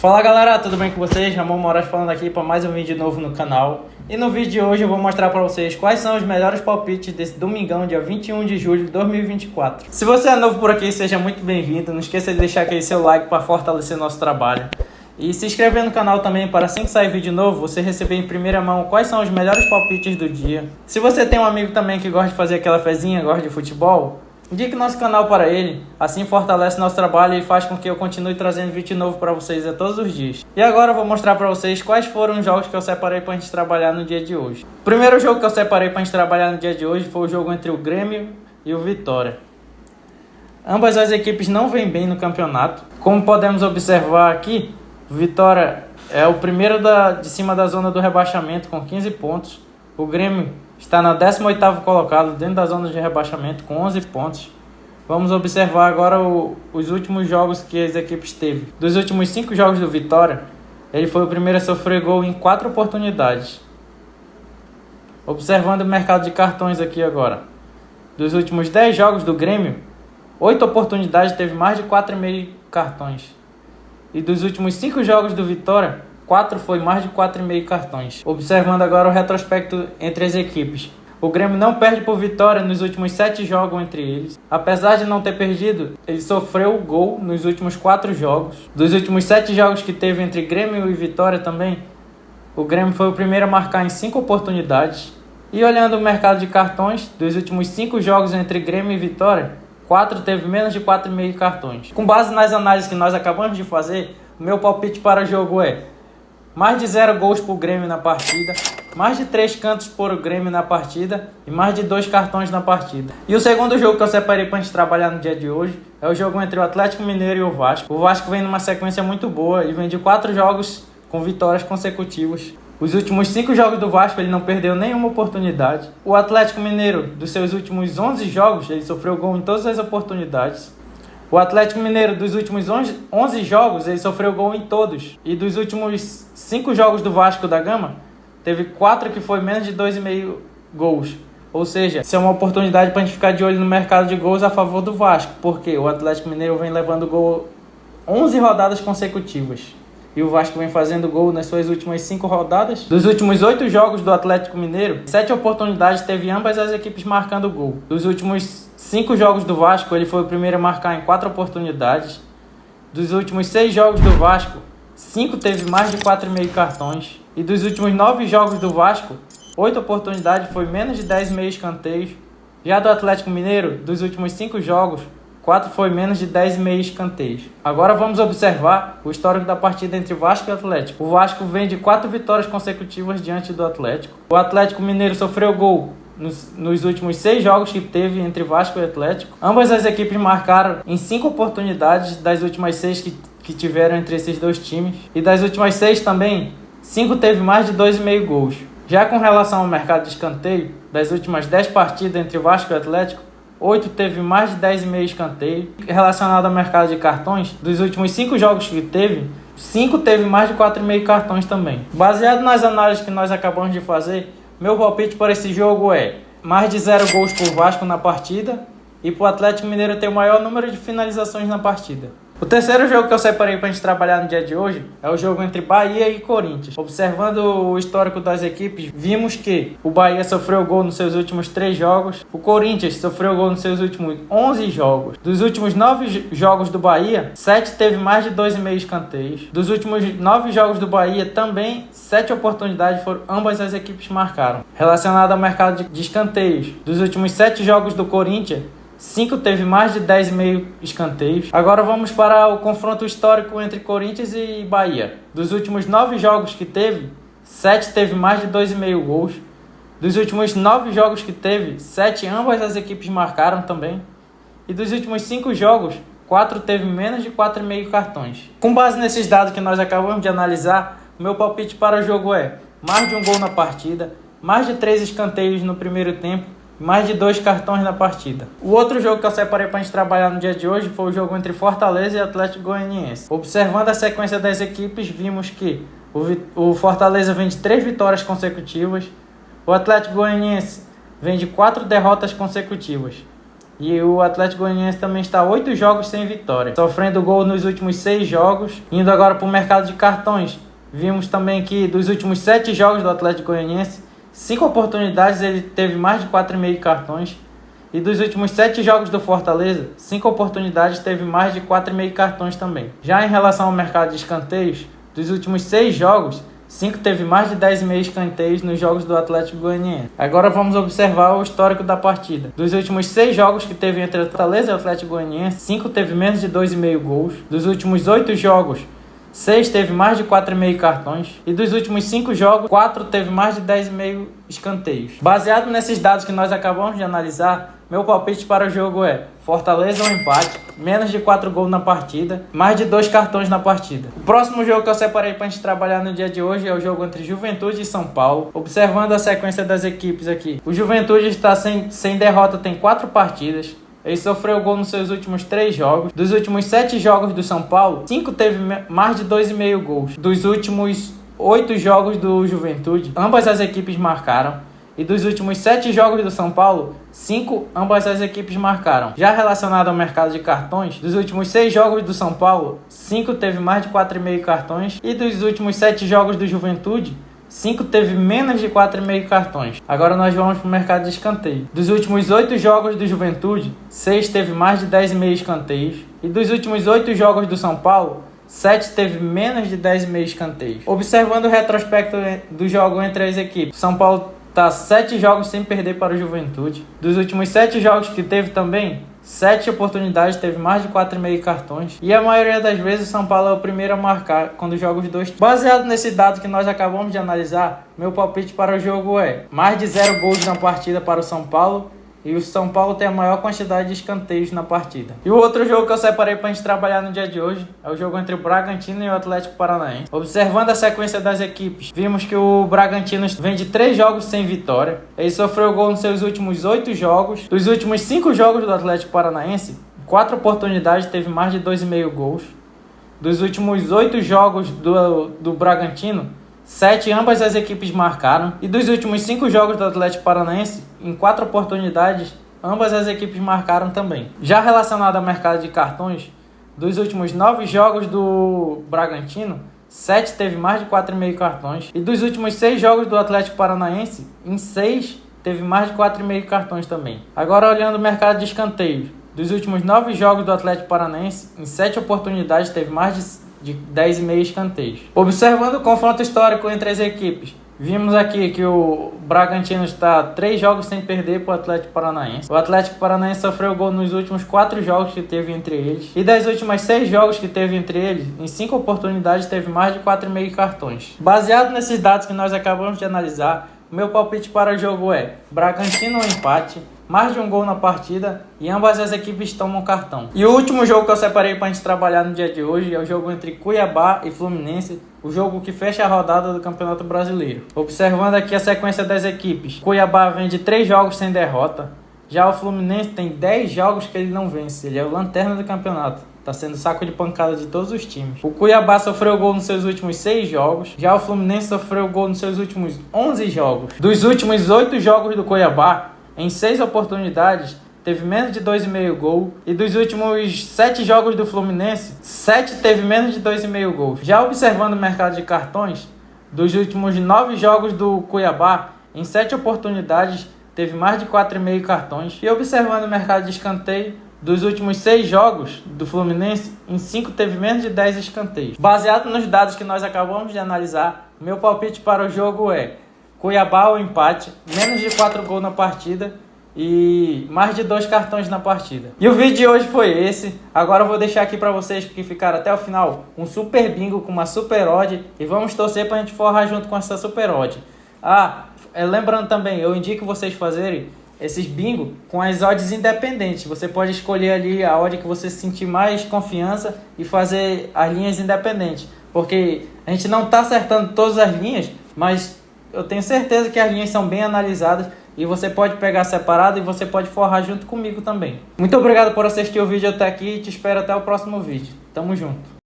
Fala galera, tudo bem com vocês? Ramon Moraes falando aqui para mais um vídeo novo no canal. E no vídeo de hoje eu vou mostrar para vocês quais são os melhores palpites desse domingão, dia 21 de julho de 2024. Se você é novo por aqui, seja muito bem-vindo. Não esqueça de deixar aquele seu like para fortalecer nosso trabalho. E se inscrever no canal também para assim que sair vídeo novo, você receber em primeira mão quais são os melhores palpites do dia. Se você tem um amigo também que gosta de fazer aquela fezinha, gosta de futebol, indique nosso canal para ele, assim fortalece nosso trabalho e faz com que eu continue trazendo vídeo novo para vocês a todos os dias. E agora eu vou mostrar para vocês quais foram os jogos que eu separei para a gente trabalhar no dia de hoje. O primeiro jogo que eu separei para a gente trabalhar no dia de hoje foi o jogo entre o Grêmio e o Vitória. Ambas as equipes não vêm bem no campeonato. Como podemos observar aqui, o Vitória é o primeiro de cima da zona do rebaixamento com 15 pontos. O Grêmio está na 18º colocado dentro da zona de rebaixamento com 11 pontos. Vamos observar agora os últimos jogos que as equipes teve. Dos últimos 5 jogos do Vitória, ele foi o primeiro a sofrer gol em 4 oportunidades. Observando o mercado de cartões aqui agora. Dos últimos 10 jogos do Grêmio, 8 oportunidades teve mais de 4,5 cartões. E dos últimos 5 jogos do Vitória, 4 foi mais de 4,5 cartões. Observando agora o retrospecto entre as equipes. O Grêmio não perde por Vitória nos últimos 7 jogos entre eles. Apesar de não ter perdido, ele sofreu gol nos últimos 4 jogos. Dos últimos 7 jogos que teve entre Grêmio e Vitória também, o Grêmio foi o primeiro a marcar em 5 oportunidades. E olhando o mercado de cartões, dos últimos 5 jogos entre Grêmio e Vitória, 4 teve menos de 4,5 cartões. Com base nas análises que nós acabamos de fazer, o meu palpite para o jogo é mais de 0 gols por Grêmio na partida, mais de 3 cantos por Grêmio na partida e mais de 2 cartões na partida. E o segundo jogo que eu separei para a gente trabalhar no dia de hoje é o jogo entre o Atlético Mineiro e o Vasco. O Vasco vem numa sequência muito boa e vem de 4 jogos com vitórias consecutivas. Os últimos 5 jogos do Vasco ele não perdeu nenhuma oportunidade. O Atlético Mineiro, dos seus últimos 11 jogos, ele sofreu gol em todas as oportunidades. O Atlético Mineiro, dos últimos 11 jogos, ele sofreu gol em todos. E dos últimos 5 jogos do Vasco da Gama, teve 4 que foi menos de 2,5 gols. Ou seja, isso é uma oportunidade para a gente ficar de olho no mercado de gols a favor do Vasco. Porque o Atlético Mineiro vem levando gol 11 rodadas consecutivas. E o Vasco vem fazendo gol nas suas últimas 5 rodadas. Dos últimos 8 jogos do Atlético Mineiro, 7 oportunidades teve ambas as equipes marcando gol. Dos últimos 5 jogos do Vasco, ele foi o primeiro a marcar em 4 oportunidades. Dos últimos 6 jogos do Vasco, 5 teve mais de 4,5 cartões. E dos últimos 9 jogos do Vasco, 8 oportunidades foi menos de 10,5 escanteios. Já do Atlético Mineiro, dos últimos 5 jogos, 4 foi menos de 10,5 escanteios. Agora vamos observar o histórico da partida entre Vasco e Atlético. O Vasco vem de 4 vitórias consecutivas diante do Atlético. O Atlético Mineiro sofreu gol nos últimos 6 jogos que teve entre Vasco e Atlético. Ambas as equipes marcaram em 5 oportunidades das últimas 6 que tiveram entre esses dois times. E das últimas 6 também, 5 teve mais de 2,5 gols. Já com relação ao mercado de escanteio, das últimas 10 partidas entre Vasco e Atlético, 8 teve mais de 10,5 escanteio. Relacionado ao mercado de cartões, dos últimos 5 jogos que teve, 5 teve mais de 4,5 cartões também. Baseado nas análises que nós acabamos de fazer, meu palpite para esse jogo é mais de 0 gols por Vasco na partida e para o Atlético Mineiro ter o maior número de finalizações na partida. O terceiro jogo que eu separei para a gente trabalhar no dia de hoje é o jogo entre Bahia e Corinthians. Observando o histórico das equipes, vimos que o Bahia sofreu gol nos seus últimos 3 jogos, o Corinthians sofreu gol nos seus últimos 11 jogos. Dos últimos 9 jogos do Bahia, 7 teve mais de 2,5 escanteios. Dos últimos 9 jogos do Bahia também, 7 oportunidades foram ambas as equipes marcaram. Relacionado ao mercado de escanteios, dos últimos 7 jogos do Corinthians, 5 teve mais de 10,5 escanteios. Agora vamos para o confronto histórico entre Corinthians e Bahia. Dos últimos 9 jogos que teve, 7 teve mais de 2,5 gols. Dos últimos 9 jogos que teve, 7 ambas as equipes marcaram também. E dos últimos 5 jogos, 4 teve menos de 4,5 cartões. Com base nesses dados que nós acabamos de analisar, o meu palpite para o jogo é mais de 1 gol na partida, mais de 3 escanteios no primeiro tempo, mais de 2 cartões na partida. O outro jogo que eu separei para a gente trabalhar no dia de hoje foi o jogo entre Fortaleza e Atlético Goianiense. Observando a sequência das equipes, vimos que o Fortaleza vem de 3 vitórias consecutivas, o Atlético Goianiense vem de 4 derrotas consecutivas. E o Atlético Goianiense também está 8 jogos sem vitória, sofrendo gol nos últimos 6 jogos. Indo agora para o mercado de cartões, vimos também que dos últimos 7 jogos do Atlético Goianiense, 5 oportunidades ele teve mais de 4,5 cartões. E dos últimos 7 jogos do Fortaleza, 5 oportunidades teve mais de 4,5 cartões também. Já em relação ao mercado de escanteios, dos últimos 6 jogos, 5 teve mais de 10,5 escanteios nos jogos do Atlético Goianiense. Agora vamos observar o histórico da partida. Dos últimos 6 jogos que teve entre Fortaleza e Atlético Goianiense, 5 teve menos de 2,5 gols. Dos últimos 8 jogos, 6 teve mais de 4,5 cartões. E dos últimos 5 jogos, 4 teve mais de 10,5 escanteios. Baseado nesses dados que nós acabamos de analisar, meu palpite para o jogo é Fortaleza ou empate, menos de 4 gols na partida, mais de 2 cartões na partida. O próximo jogo que eu separei para a gente trabalhar no dia de hoje é o jogo entre Juventude e São Paulo. Observando a sequência das equipes aqui, o Juventude está sem derrota, tem 4 partidas. Ele sofreu gol nos seus últimos 3 jogos. Dos últimos 7 jogos do São Paulo, 5 teve mais de 2,5 gols. Dos últimos 8 jogos do Juventude, ambas as equipes marcaram. E dos últimos 7 jogos do São Paulo, 5 ambas as equipes marcaram. Já relacionado ao mercado de cartões, dos últimos 6 jogos do São Paulo, 5 teve mais de 4,5 cartões. E dos últimos 7 jogos do Juventude, 5 teve menos de 4,5 cartões. Agora nós vamos para o mercado de escanteio. Dos últimos 8 jogos do Juventude, 6 teve mais de 10,5 escanteios. E dos últimos 8 jogos do São Paulo, 7 teve menos de 10,5 escanteios. Observando o retrospecto do jogo entre as equipes, São Paulo está 7 jogos sem perder para o Juventude. Dos últimos 7 jogos que teve também, 7 oportunidades, teve mais de 4,5 cartões. E a maioria das vezes o São Paulo é o primeiro a marcar quando joga os dois. Baseado nesse dado que nós acabamos de analisar, meu palpite para o jogo é mais de 0 gols na partida para o São Paulo. E o São Paulo tem a maior quantidade de escanteios na partida. E o outro jogo que eu separei para a gente trabalhar no dia de hoje é o jogo entre o Bragantino e o Atlético Paranaense. Observando a sequência das equipes, vimos que o Bragantino vem de 3 jogos sem vitória. Ele sofreu gol nos seus últimos 8 jogos. Dos últimos 5 jogos do Atlético Paranaense, 4 oportunidades teve mais de 2,5 gols. Dos últimos 8 jogos do Bragantino, 7 ambas as equipes marcaram. E dos últimos 5 jogos do Atlético Paranaense, em 4 oportunidades, ambas as equipes marcaram também. Já relacionado ao mercado de cartões, dos últimos 9 jogos do Bragantino, 7 teve mais de 4,5 cartões. E dos últimos 6 jogos do Atlético Paranaense, em 6 teve mais de 4,5 cartões também. Agora olhando o mercado de escanteios, dos últimos 9 jogos do Atlético Paranaense, em 7 oportunidades teve mais de 10,5 escanteios. Observando o confronto histórico entre as equipes, vimos aqui que o Bragantino está 3 jogos sem perder para o Atlético Paranaense. O Atlético Paranaense sofreu gol nos últimos 4 jogos que teve entre eles. E das últimas 6 jogos que teve entre eles, em 5 oportunidades teve mais de 4,5 cartões. Baseado nesses dados que nós acabamos de analisar, o meu palpite para o jogo é Bragantino ou empate, mais de 1 gol na partida e ambas as equipes tomam cartão. E o último jogo que eu separei para a gente trabalhar no dia de hoje é o jogo entre Cuiabá e Fluminense, o jogo que fecha a rodada do Campeonato Brasileiro. Observando aqui a sequência das equipes, Cuiabá vem de 3 jogos sem derrota, já o Fluminense tem 10 jogos que ele não vence, ele é o lanterna do campeonato. Está sendo saco de pancada de todos os times. O Cuiabá sofreu gol nos seus últimos 6 jogos. Já o Fluminense sofreu gol nos seus últimos 11 jogos. Dos últimos 8 jogos do Cuiabá, em 6 oportunidades, teve menos de 2,5 gol. E dos últimos 7 jogos do Fluminense, 7 teve menos de 2,5 gols. Já observando o mercado de cartões, dos últimos 9 jogos do Cuiabá, em 7 oportunidades, teve mais de 4,5 cartões. E observando o mercado de escanteio, dos últimos 6 jogos do Fluminense, em 5 teve menos de 10 escanteios. Baseado nos dados que nós acabamos de analisar, meu palpite para o jogo é Cuiabá ou empate, menos de 4 gols na partida e mais de 2 cartões na partida. E o vídeo de hoje foi esse. Agora eu vou deixar aqui para vocês que ficaram até o final um super bingo com uma super odd e vamos torcer para a gente forrar junto com essa super odd. Lembrando também, eu indico vocês fazerem esses bingo com as odds independentes. Você pode escolher ali a odd que você sentir mais confiança e fazer as linhas independentes. Porque a gente não está acertando todas as linhas, mas eu tenho certeza que as linhas são bem analisadas e você pode pegar separado e você pode forrar junto comigo também. Muito obrigado por assistir o vídeo até aqui e te espero até o próximo vídeo. Tamo junto!